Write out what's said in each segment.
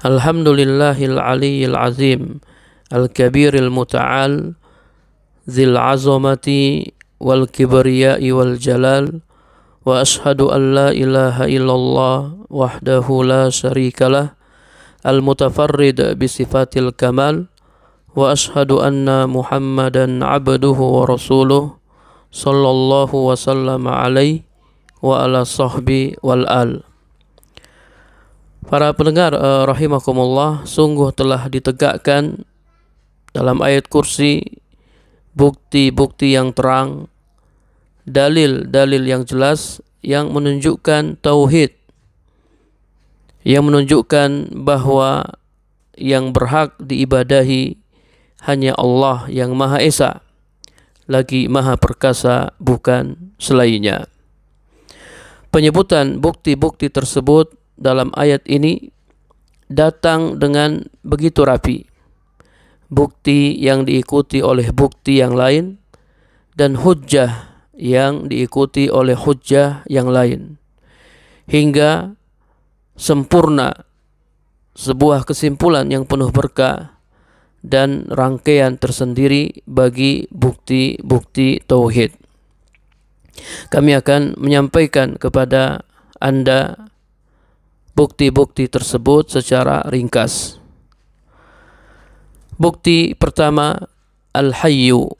Alhamdulillahil aliyyil azim, al-kabiril muta'al, dzil azamati wal kibriyai wal jalal, wa ashhadu an la ilaha illallah wahdahu la syarikalah, al-mutafarrid bisifatil kamal, wa ashhadu anna Muhammadan abduhu wa rasuluh sallallahu wa sallama alaihi wa ala sahbi wal al. Para pendengar rahimakumullah, sungguh telah ditegakkan dalam ayat kursi bukti-bukti yang terang, dalil-dalil yang jelas yang menunjukkan tauhid, yang menunjukkan bahwa yang berhak diibadahi hanya Allah yang Maha Esa, lagi Maha Perkasa, bukan selainnya. Penyebutan bukti-bukti tersebut dalam ayat ini datang dengan begitu rapi. Bukti yang diikuti oleh bukti yang lain, dan hujjah yang diikuti oleh hujjah yang lain, hingga sempurna sebuah kesimpulan yang penuh berkah dan rangkaian tersendiri bagi bukti-bukti tauhid. Kami akan menyampaikan kepada Anda bukti-bukti tersebut secara ringkas. Bukti pertama, Al-Hayyu,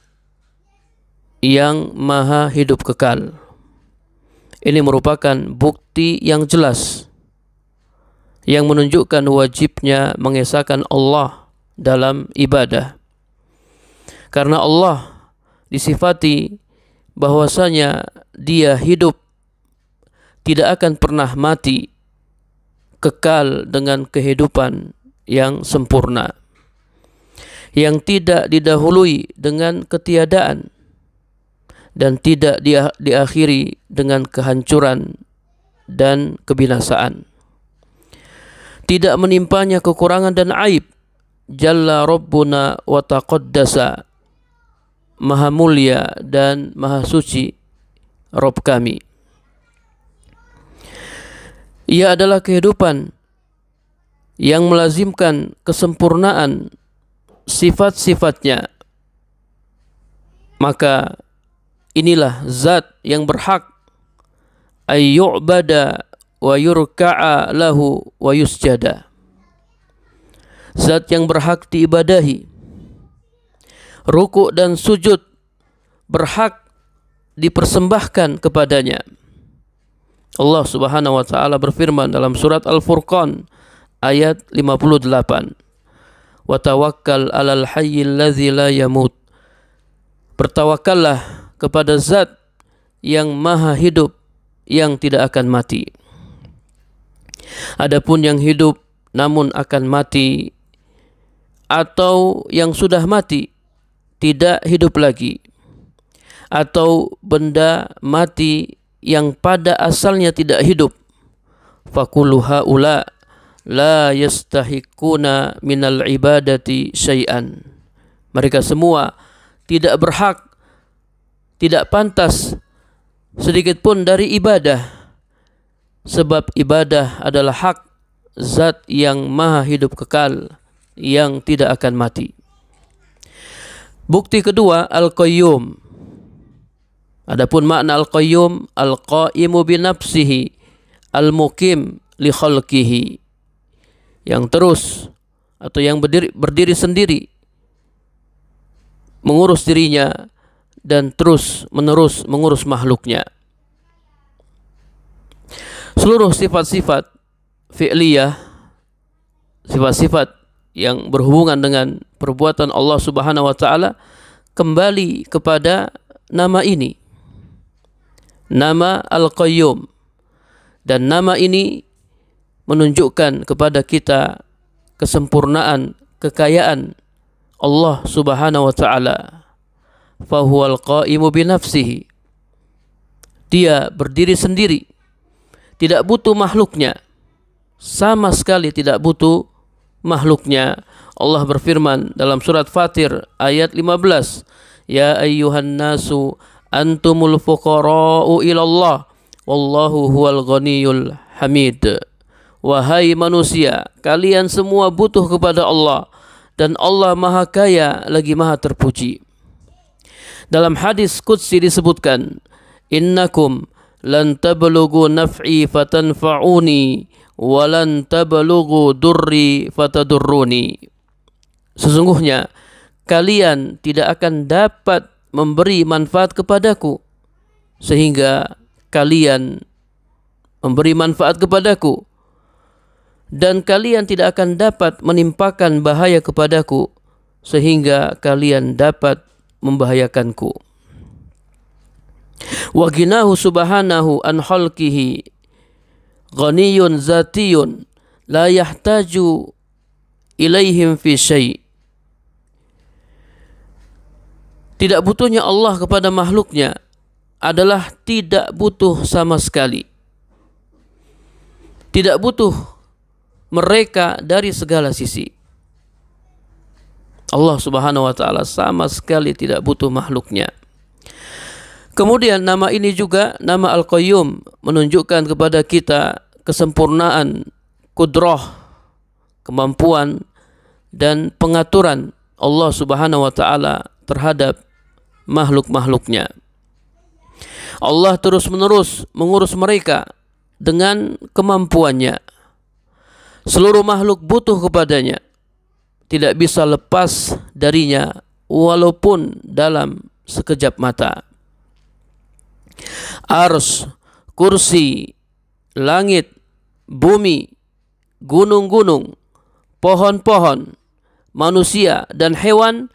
yang maha hidup kekal. Ini merupakan bukti yang jelas yang menunjukkan wajibnya mengesahkan Allah dalam ibadah. Karena Allah disifati bahwasanya Dia hidup, tidak akan pernah mati, kekal dengan kehidupan yang sempurna, yang tidak didahului dengan ketiadaan dan tidak diakhiri dengan kehancuran dan kebinasaan. Tidak menimpanya kekurangan dan aib. Jalla Rabbuna wa taqaddasa, Maha mulia dan maha suci Rabb kami. Ia adalah kehidupan yang melazimkan kesempurnaan sifat-sifatnya. Maka inilah zat yang berhak ayyu'bada wa yurka'a lahu wa yusjada. Zat yang berhak diibadahi, ruku' dan sujud berhak dipersembahkan kepadanya. Allah Subhanahu wa taala berfirman dalam surat Al-Furqan ayat 58, "Wa tawakkal 'alal hayyil ladzi la yamut." Bertawakallah kepada zat yang maha hidup, yang tidak akan mati. Adapun yang hidup namun akan mati, atau yang sudah mati tidak hidup lagi, atau benda mati yang pada asalnya tidak hidup, faqulu haula la yastahiquna minal ibadati syai'an. Mereka semua tidak berhak, tidak pantas sedikit pun dari ibadah, sebab ibadah adalah hak zat yang maha hidup kekal, yang tidak akan mati. Bukti kedua, Al-Qayyum. Adapun makna Al-Qayyum, Al-Qaimu binafsihi, Al-Muqim li khalqihi, yang terus atau yang berdiri sendiri, mengurus dirinya dan terus menerus mengurus makhluknya. Seluruh sifat-sifat fi'liyah, sifat-sifat yang berhubungan dengan perbuatan Allah Subhanahu wa taala, kembali kepada nama ini, nama Al-Qayyum. Dan nama ini menunjukkan kepada kita kesempurnaan, kekayaan Allah Subhanahu wa taala. Fahuwal qaimu binafsihi. Dia berdiri sendiri, tidak butuh makhluknya, sama sekali tidak butuh makhluknya. Allah berfirman dalam surat Fatir ayat 15, "Ya ayyuhan nasu antumul fuqara'u ilallah wallahu huwal ghaniyul hamid." wahai manusia, kalian semua butuh kepada Allah, dan Allah Maha Kaya lagi Maha Terpuji. Dalam hadis qudsi disebutkan, innakum lan tablughu naf'i fatanfa'uni wa lan tablughu durri fatadurruni. Sesungguhnya kalian tidak akan dapat memberi manfaat kepadaku sehingga kalian memberi manfaat kepadaku, dan kalian tidak akan dapat menimpakan bahaya kepadaku sehingga kalian dapat membahayakanku. Wa ginahu subhanahu an khalqihi ghaniyun zatiyun la yahtaju ilaihim fi syai'. Tidak butuhnya Allah kepada makhluknya adalah tidak butuh sama sekali. Tidak butuh mereka dari segala sisi. Allah Subhanahu wa ta'ala sama sekali tidak butuh makhluknya. Kemudian nama ini juga, nama Al-Qayyum, menunjukkan kepada kita kesempurnaan, kudrah, kemampuan dan pengaturan Allah Subhanahu wa ta'ala terhadap makhluk-makhluknya. Allah terus-menerus mengurus mereka dengan kemampuannya. Seluruh makhluk butuh kepadanya, tidak bisa lepas darinya walaupun dalam sekejap mata. Ars, kursi, langit, bumi, gunung-gunung, pohon-pohon, manusia dan hewan,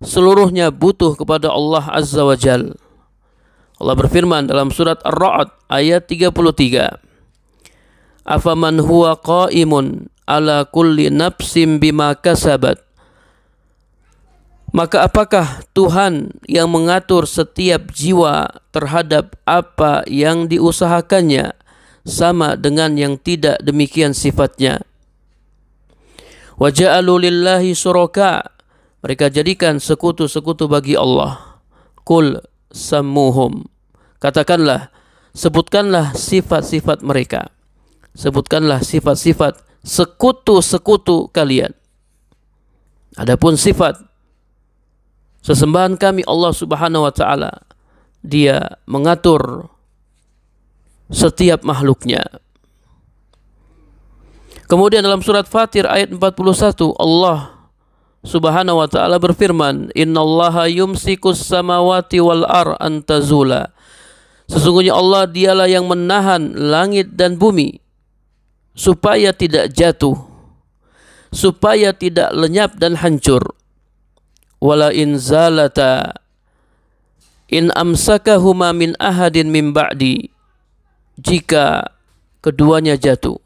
seluruhnya butuh kepada Allah Azza wa Jal. Allah berfirman dalam surat Ar-Ra'd ayat 33, afaman huwa qa'imun ala kulli nafsim bima kasabat. Maka apakah Tuhan yang mengatur setiap jiwa terhadap apa yang diusahakannya sama dengan yang tidak demikian sifatnya? Wa ja'alu lillahi syuraka, mereka jadikan sekutu-sekutu bagi Allah. Qul sammuhum, katakanlah, sebutkanlah sifat-sifat mereka. Sebutkanlah sifat-sifat sekutu-sekutu kalian. Adapun sifat sesembahan kami Allah Subhanahu wa ta'ala, Dia mengatur setiap makhluknya. Kemudian dalam surat Fatir ayat 41, Allah Subhanahu wa ta'ala berfirman, innallaha yumsikus samawati wal ar an tazula. Sesungguhnya Allah dialah yang menahan langit dan bumi supaya tidak jatuh, supaya tidak lenyap dan hancur. Wala in zalata in amsakahuma min ahadin min ba'di, jika keduanya jatuh,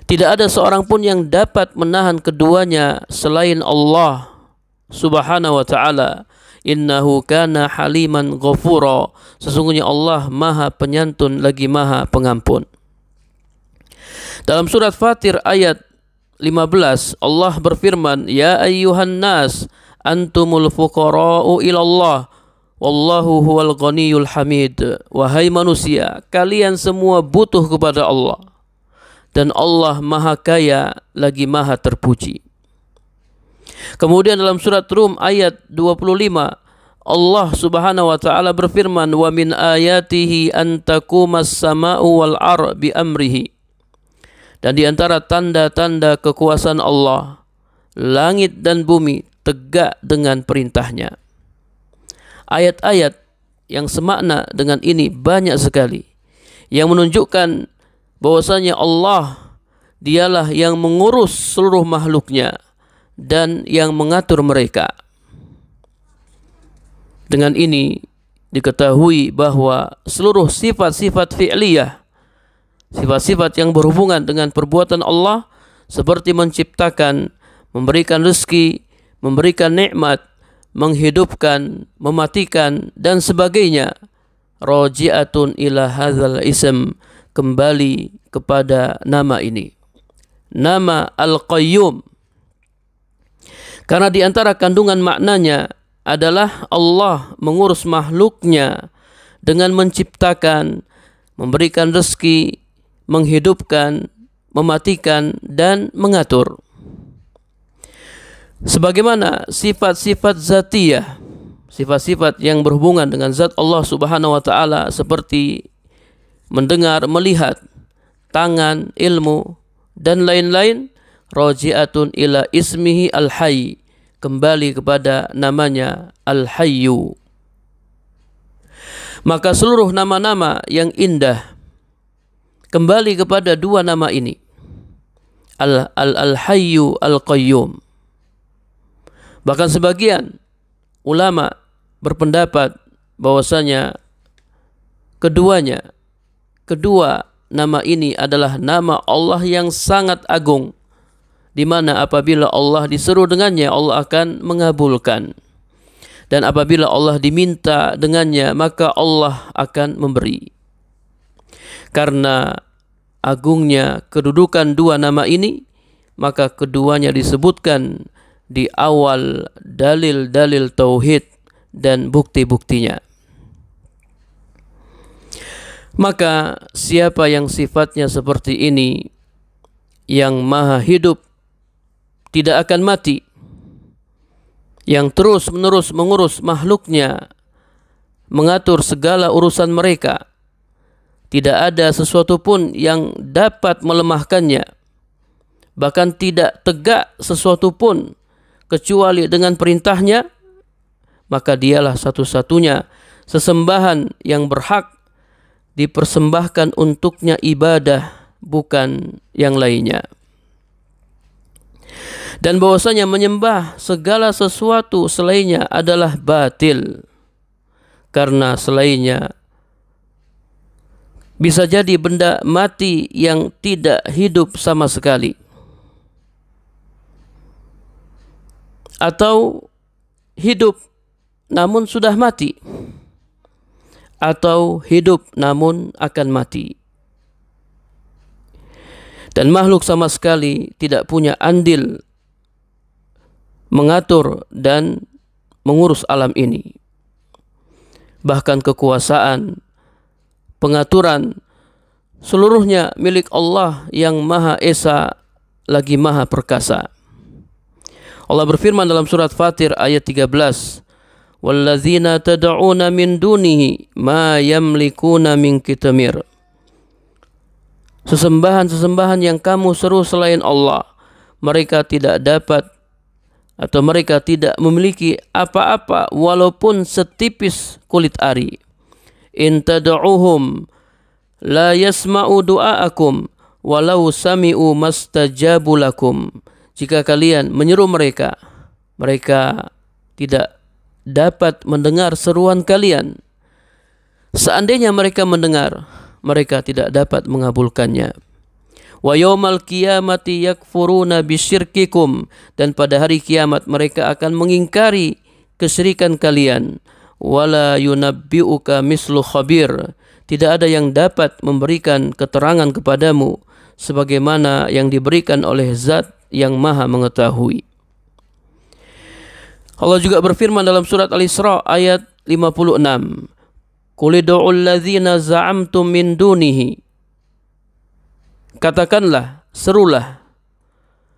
tidak ada seorang pun yang dapat menahan keduanya selain Allah Subhanahu wa ta'ala. Innahu kana haliman ghafura, sesungguhnya Allah Maha Penyantun lagi Maha Pengampun. Dalam surat Fatir ayat 15, Allah berfirman, ya ayyuhan nas antumul fuqara'u ilallah wallahu huwal ghaniyul hamid. Wahai manusia, kalian semua butuh kepada Allah, dan Allah Maha Kaya lagi Maha Terpuji. Kemudian dalam surat Rum ayat 25, Allah Subhanahu wa ta'ala berfirman, wa min ayatihi an taqumas sama'u wal ar bi amrihi. Dan di antara tanda-tanda kekuasaan Allah, langit dan bumi tegak dengan perintahnya. Ayat-ayat yang semakna dengan ini banyak sekali, yang menunjukkan bahwasanya Allah dialah yang mengurus seluruh makhluknya dan yang mengatur mereka. Dengan ini diketahui bahwa seluruh sifat-sifat fi'liyah, sifat-sifat yang berhubungan dengan perbuatan Allah, seperti menciptakan, memberikan rezeki, memberikan nikmat, menghidupkan, mematikan dan sebagainya, raji'atun ila hadzal ism, kembali kepada nama ini, nama Al-Qayyum. Karena di antara kandungan maknanya adalah Allah mengurus makhluknya dengan menciptakan, memberikan rezeki, menghidupkan, mematikan, dan mengatur. Sebagaimana sifat-sifat zatiyah, sifat-sifat yang berhubungan dengan zat Allah Subhanahu wa taala seperti mendengar, melihat, tangan, ilmu, dan lain-lain, raji'atun ila ismihi al-hayy, kembali kepada namanya al-hayyu. Maka seluruh nama-nama yang indah kembali kepada dua nama ini, al-hayyu al-qayyum. Bahkan sebagian ulama berpendapat bahwasanya kedua nama ini adalah nama Allah yang sangat agung, di mana apabila Allah diseru dengannya, Allah akan mengabulkan. Dan apabila Allah diminta dengannya, maka Allah akan memberi. Karena agungnya kedudukan dua nama ini, maka keduanya disebutkan di awal dalil-dalil tauhid dan bukti-buktinya. Maka siapa yang sifatnya seperti ini, yang maha hidup, tidak akan mati, yang terus-menerus mengurus makhluknya, mengatur segala urusan mereka, tidak ada sesuatu pun yang dapat melemahkannya, bahkan tidak tegak sesuatu pun kecuali dengan perintahnya, maka dialah satu-satunya sesembahan yang berhak dipersembahkan untuknya ibadah, bukan yang lainnya. Dan bahwasanya menyembah segala sesuatu selainnya adalah batil, karena selainnya bisa jadi benda mati yang tidak hidup sama sekali, atau hidup namun sudah mati, atau hidup namun akan mati. Dan makhluk sama sekali tidak punya andil mengatur dan mengurus alam ini. Bahkan kekuasaan, pengaturan, seluruhnya milik Allah yang Maha Esa lagi Maha Perkasa. Allah berfirman dalam surat Fatir ayat 13, "Walladzina tad'una min dunihi ma yamlikuna min kitamir." Sesembahan-sesembahan yang kamu seru selain Allah, mereka tidak dapat atau mereka tidak memiliki apa-apa walaupun setipis kulit ari. In tad'uhum la yasma'u du'aakum walau sami'u mastajabu lakum. Jika kalian menyeru mereka, mereka tidak dapat mendengar seruan kalian. Seandainya mereka mendengar, mereka tidak dapat mengabulkannya. Wa yaumal qiyamati yakfuruna bisyirkikum, dan pada hari kiamat mereka akan mengingkari kesyirikan kalian. Wala yunabbi'uka mislu khabir, tidak ada yang dapat memberikan keterangan kepadamu sebagaimana yang diberikan oleh Zat yang Maha mengetahui. Allah juga berfirman dalam surat Al-Isra ayat 56, "Qul ud'ul ladzina za'amtum min dunihi." Katakanlah, serulah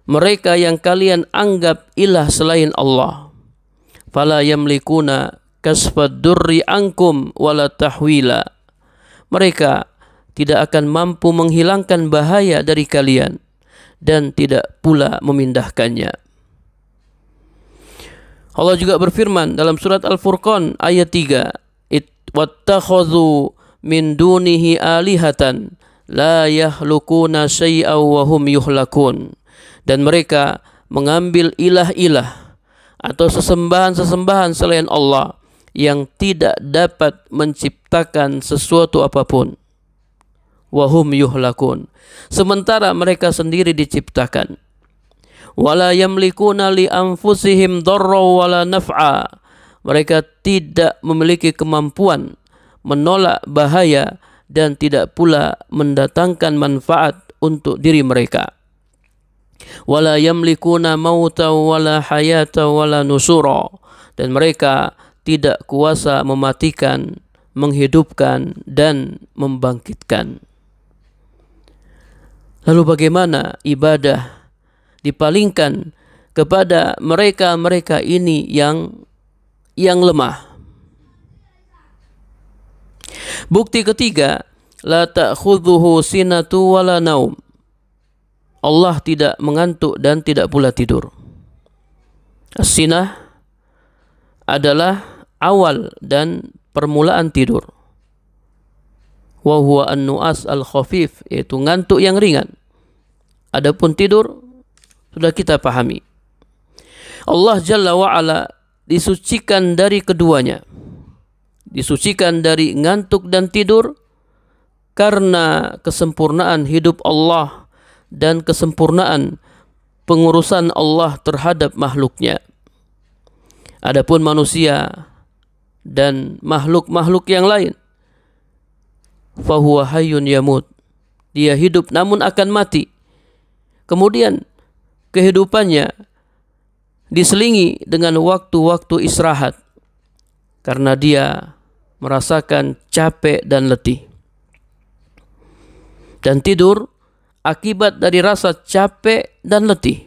mereka yang kalian anggap ilah selain Allah. Fala yamlikuna kasfad durri ankum wala tahwila. Mereka tidak akan mampu menghilangkan bahaya dari kalian dan tidak pula memindahkannya. Allah juga berfirman dalam surat Al-Furqan ayat 3, "Wattakhadhu min dunihi alihatan la yahlukuna syai'aw wa hum yuhlakun." Dan mereka mengambil ilah-ilah atau sesembahan-sesembahan selain Allah yang tidak dapat menciptakan sesuatu apapun. Wahum yuhlakun, sementara mereka sendiri diciptakan. Wala yamlikuna li anfusihim darra wala naf'a, mereka tidak memiliki kemampuan menolak bahaya dan tidak pula mendatangkan manfaat untuk diri mereka. Wala yamlikuna mauta wala hayata wala nusura, dan mereka tidak kuasa mematikan, menghidupkan dan membangkitkan. Lalu bagaimana ibadah dipalingkan kepada mereka-mereka ini yang lemah? Bukti ketiga, la ta'khudhuhu sinatu wala naum. Allah tidak mengantuk dan tidak pula tidur. As-sinah adalah awal dan permulaan tidur. Wa huwa an-nu'as al-khafif, yaitu ngantuk yang ringan. Adapun tidur sudah kita pahami. Allah Jalla wa Ala disucikan dari keduanya. Disucikan dari ngantuk dan tidur karena kesempurnaan hidup Allah dan kesempurnaan pengurusan Allah terhadap makhluknya. Adapun manusia dan makhluk-makhluk yang lain, fahuwa hayyun yamut, dia hidup namun akan mati. Kemudian kehidupannya diselingi dengan waktu-waktu istirahat karena dia merasakan capek dan letih. Dan tidur akibat dari rasa capek dan letih.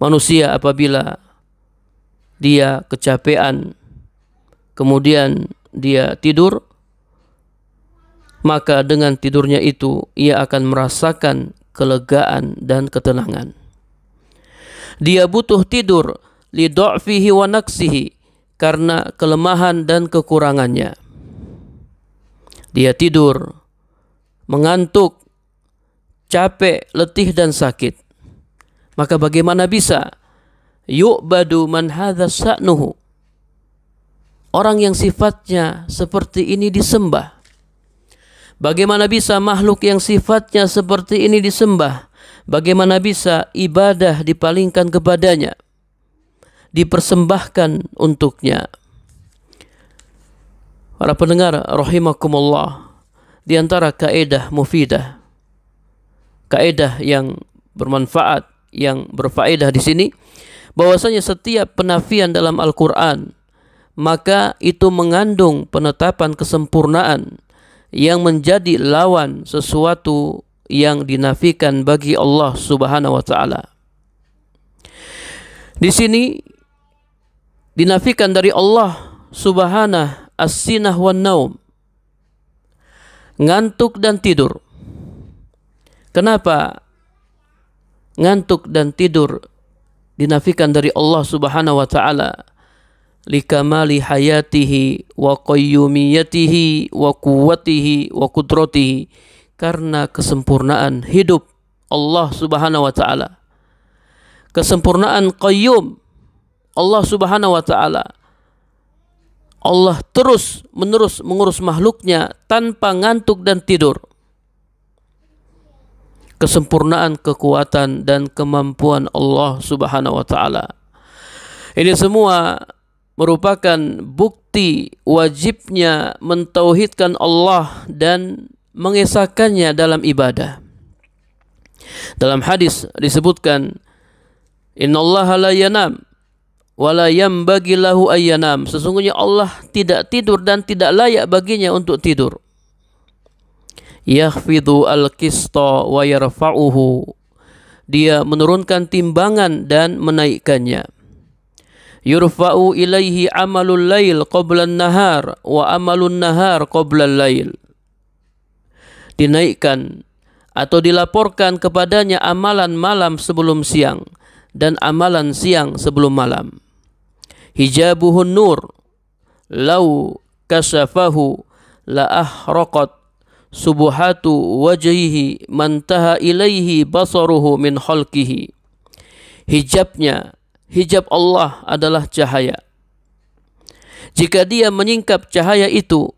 Manusia apabila dia kecapean, kemudian dia tidur, maka dengan tidurnya itu ia akan merasakan kelegaan dan ketenangan. Dia butuh tidur li dha'fihi wa naqsihi, karena kelemahan dan kekurangannya. Dia tidur, mengantuk, capek, letih dan sakit. Maka bagaimana bisa yu'badu man hadza sa'nuhu, orang yang sifatnya seperti ini disembah? Bagaimana bisa makhluk yang sifatnya seperti ini disembah? Bagaimana bisa ibadah dipalingkan kepadanya, dipersembahkan untuknya? Para pendengar rahimakumullah, di antara kaidah mufidah, kaidah yang bermanfaat, yang berfaedah di sini, bahwasanya setiap penafian dalam Al-Quran, maka itu mengandung penetapan kesempurnaan yang menjadi lawan sesuatu yang dinafikan bagi Allah Subhanahu wa taala. Di sini dinafikan dari Allah Subhanahu as-sinah wan naum, ngantuk dan tidur. Kenapa ngantuk dan tidur dinafikan dari Allah Subhanahu wa taala? Likamali hayatihi wa qayyumiyatihi wa quwwatihi wa qudratihi, karena kesempurnaan hidup Allah Subhanahu wa taala, kesempurnaan qayyum Allah Subhanahu wa taala. Allah terus menerus mengurus makhluknya tanpa ngantuk dan tidur. Kesempurnaan kekuatan dan kemampuan Allah Subhanahu wa taala. Ini semua merupakan bukti wajibnya mentauhidkan Allah dan mengesahkannya dalam ibadah. Dalam hadis disebutkan, innallaha la yanam wa la yanbaghi lahu ayyanam, sesungguhnya Allah tidak tidur dan tidak layak baginya untuk tidur. Yakhfidhu al-qista wa yarfa'uhu, dia menurunkan timbangan dan menaikkannya. Yurfa'u ilaihi amalul lail qabla an-nahar wa amalun nahar qabla al-lail, dinaikkan atau dilaporkan kepadanya amalan malam sebelum siang dan amalan siang sebelum malam. Hijabuhun nur lau kashafahu la ahraqat subuhatu wajhihi mantaha ilaihi basaruhu min khalqihi. Hijabnya, hijab Allah adalah cahaya. Jika dia menyingkap cahaya itu,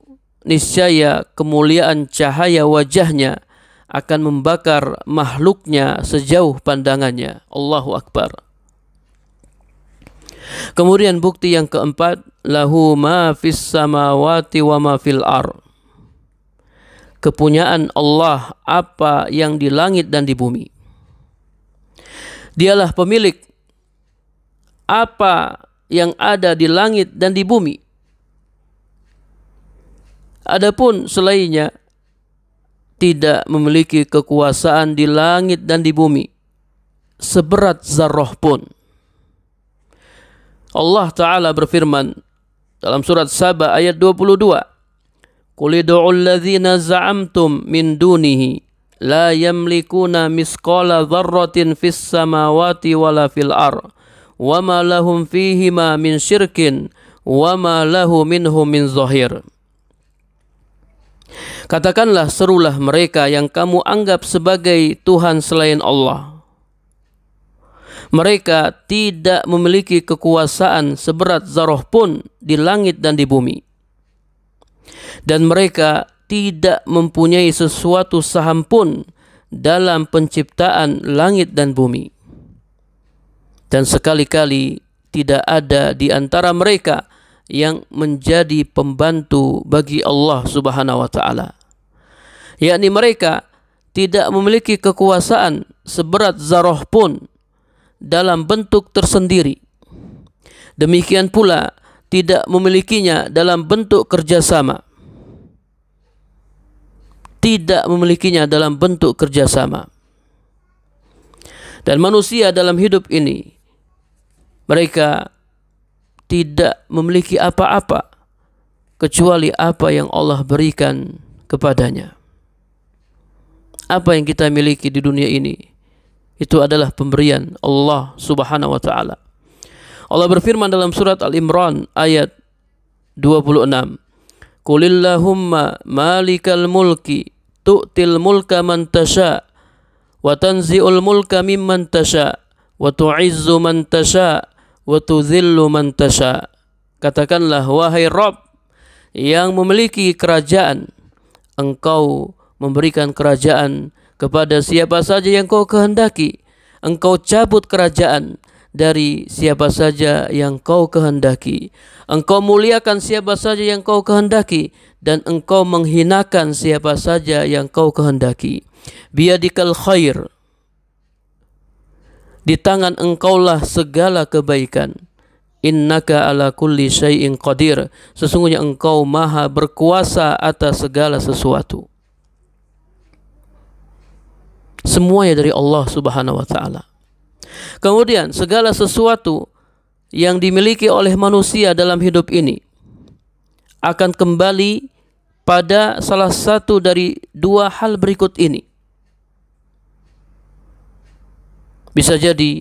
niscaya kemuliaan cahaya wajahnya akan membakar makhluknya sejauh pandangannya. Allahu Akbar. Kemudian bukti yang keempat, lahu ma fis samawati wa ma fil ardh, kepunyaan Allah apa yang di langit dan di bumi. Dialah pemilik apa yang ada di langit dan di bumi. Adapun selainnya tidak memiliki kekuasaan di langit dan di bumi seberat zarrah pun. Allah Ta'ala berfirman dalam surat Saba ayat 22, Qul ud'ul ladzina za'amtum min dunihi la yamlikuna misqala dzarratin fis samawati wala fil ar wa ma lahum fihima min syirkin wa ma lahu minhum min zahir. Katakanlah, serulah mereka yang kamu anggap sebagai Tuhan selain Allah. Mereka tidak memiliki kekuasaan seberat zarah pun di langit dan di bumi. Dan mereka tidak mempunyai sesuatu saham pun dalam penciptaan langit dan bumi. Dan sekali-kali tidak ada di antara mereka yang menjadi pembantu bagi Allah Subhanahu wa Ta'ala, yakni mereka tidak memiliki kekuasaan seberat zarah pun dalam bentuk tersendiri. Demikian pula tidak memilikinya dalam bentuk kerjasama. Tidak memilikinya dalam bentuk kerjasama. Dan manusia dalam hidup ini, mereka tidak memiliki apa-apa kecuali apa yang Allah berikan kepadanya. Apa yang kita miliki di dunia ini, itu adalah pemberian Allah Subhanahu wa Ta'ala. Allah berfirman dalam surat Al-Imran ayat 26, Qulillahumma malikal mulki tu'til mulka man tasha wa tanzi'ul mulka mimman tasha wa tu'izzu man tasha wa tudhillu man tasha. Katakanlah, wahai Rabb yang memiliki kerajaan, Engkau memberikan kerajaan kepada siapa saja yang Kau kehendaki. Engkau cabut kerajaan dari siapa saja yang Kau kehendaki. Engkau muliakan siapa saja yang Kau kehendaki, dan Engkau menghinakan siapa saja yang Kau kehendaki. Biyadikal khair, di tangan Engkaulah segala kebaikan. Innaka ala kulli syai'in qadir, sesungguhnya Engkau maha berkuasa atas segala sesuatu. Semuanya dari Allah Subhanahu wa Ta'ala. Kemudian segala sesuatu yang dimiliki oleh manusia dalam hidup ini akan kembali pada salah satu dari dua hal berikut ini. Bisa jadi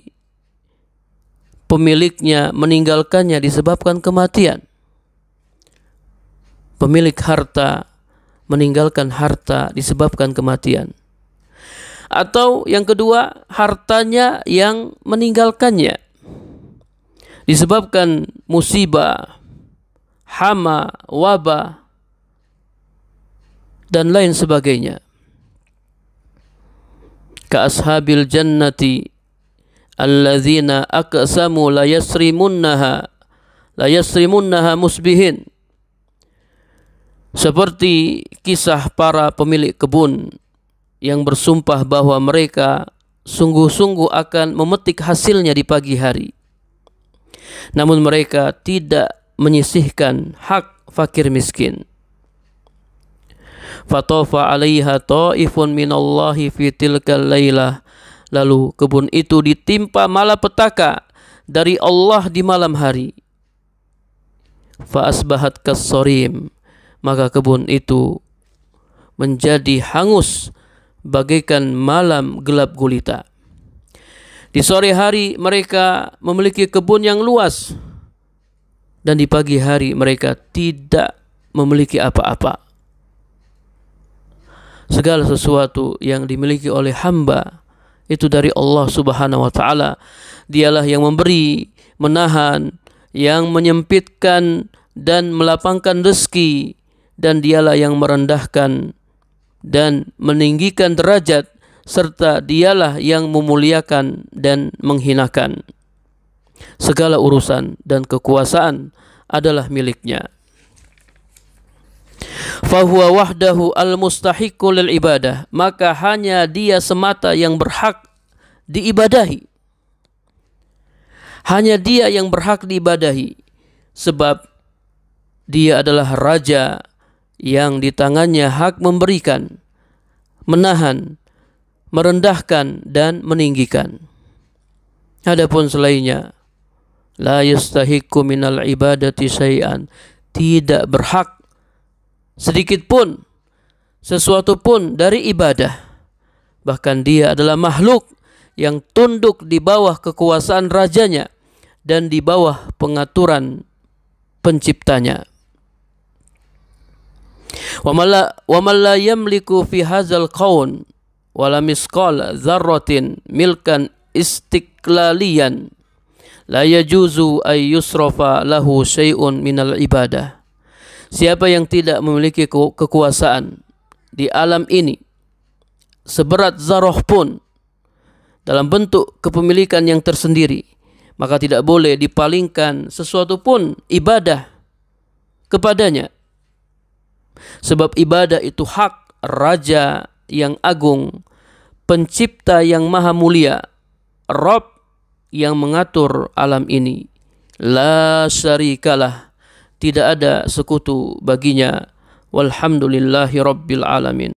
pemiliknya meninggalkannya disebabkan kematian. Pemilik harta meninggalkan harta disebabkan kematian. Atau yang kedua, hartanya yang meninggalkannya disebabkan musibah, hama, wabah, dan lain sebagainya. Ka ashabil jannati alladzina aqsamu la yasrimunnaha musbihin. Seperti kisah para pemilik kebun yang bersumpah bahwa mereka sungguh-sungguh akan memetik hasilnya di pagi hari. Namun mereka tidak menyisihkan hak fakir miskin. Fatafa 'alaiha ta'ifun minallahi fi tilkal lailah. Lalu kebun itu ditimpa malapetaka dari Allah di malam hari. Fa asbahat kas-sarim, maka kebun itu menjadi hangus bagaikan malam gelap gulita. Di sore hari mereka memiliki kebun yang luas, dan di pagi hari mereka tidak memiliki apa-apa. Segala sesuatu yang dimiliki oleh hamba itu dari Allah Subhanahu wa Ta'ala. Dialah yang memberi, menahan, yang menyempitkan dan melapangkan rezeki, dan dialah yang merendahkan dan meninggikan derajat, serta dialah yang memuliakan dan menghinakan. Segala urusan dan kekuasaan adalah miliknya. Fahuwa wahdahu al-mustahiqu lil ibadah, maka hanya dia semata yang berhak diibadahi. Hanya dia yang berhak diibadahi, sebab dia adalah raja yang di tangannya hak memberikan, menahan, merendahkan dan meninggikan. Adapun selainnya, la yastahiqu minal ibadati syai'an, tidak berhak sedikit pun, sesuatu pun dari ibadah. Bahkan dia adalah makhluk yang tunduk di bawah kekuasaan rajanya dan di bawah pengaturan penciptanya. Wa man la yamliku fi hadzal qaun wala misqal dzarratin milkan istiqlaliyan la yajuzu ay yusrafa lahu syai'un minal ibadah. Siapa yang tidak memiliki kekuasaan di alam ini seberat zarah pun dalam bentuk kepemilikan yang tersendiri, maka tidak boleh dipalingkan sesuatu pun ibadah kepadanya. Sebab ibadah itu hak Raja yang agung, Pencipta yang maha mulia, Rabb yang mengatur alam ini. La syarikalah, tidak ada sekutu baginya. Walhamdulillahi rabbil alamin.